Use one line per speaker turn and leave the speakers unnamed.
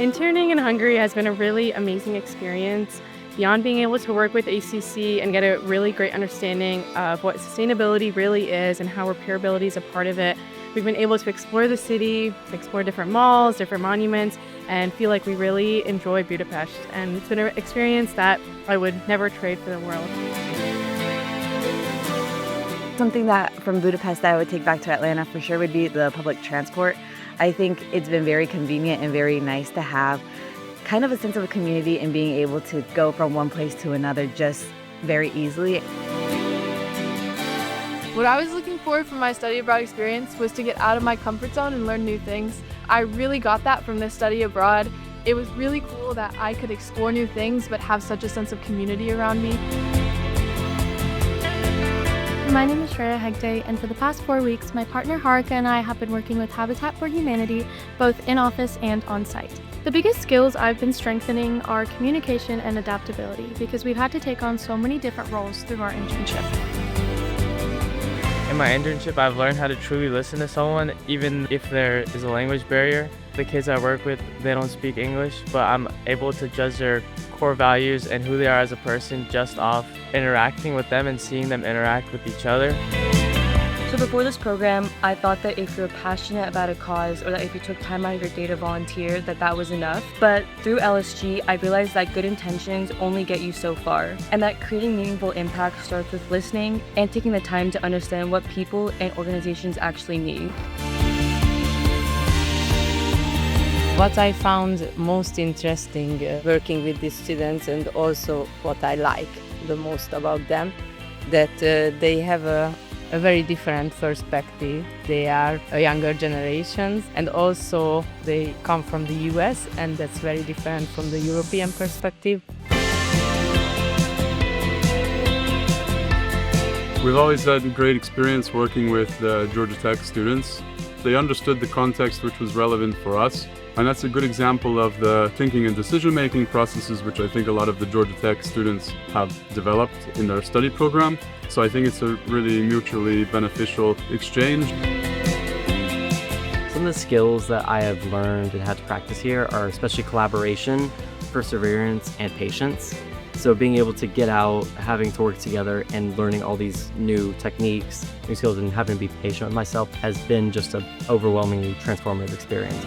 Interning in Hungary has been a really amazing experience. Beyond being able to work with ACC and get a really great understanding of what sustainability really is and how repairability is a part of it, we've been able to explore the city, explore different malls, different monuments, and feel like we really enjoy Budapest. And it's been an experience that I would never trade for the world.
Something that from Budapest that I would take back to Atlanta for sure would be the public transport. I think it's been very convenient and very nice to have kind of a sense of a community and being able to go from one place to another just very easily.
What I was looking for from my study abroad experience was to get out of my comfort zone and learn new things. I really got that from this study abroad. It was really cool that I could explore new things but have such a sense of community around me.
My name is Shreya Hegde, and for the past 4 weeks, my partner Harika and I have been working with Habitat for Humanity, both in office and on site. The biggest skills I've been strengthening are communication and adaptability, because we've had to take on so many different roles through our internship.
In my internship, I've learned how to truly listen to someone, even if there is a language barrier. The kids I work with, they don't speak English, but I'm able to judge their core values and who they are as a person just off interacting with them and seeing them interact with each other.
So before this program, I thought that if you're passionate about a cause or that if you took time out of your day to volunteer, that was enough. But through LSG, I realized that good intentions only get you so far, and that creating meaningful impact starts with listening and taking the time to understand what people and organizations actually need.
What I found most interesting working with these students, and also what I like the most about them, that they have a very different perspective. They are a younger generation, and also they come from the US, and that's very different from the European perspective.
We've always had a great experience working with the Georgia Tech students. They understood the context which was relevant for us, and that's a good example of the thinking and decision-making processes which I think a lot of the Georgia Tech students have developed in their study program. So I think it's a really mutually beneficial exchange.
Some of the skills that I have learned and had to practice here are especially collaboration, perseverance, and patience. So being able to get out, having to work together, and learning all these new techniques, new skills, and having to be patient with myself has been just an overwhelmingly transformative experience.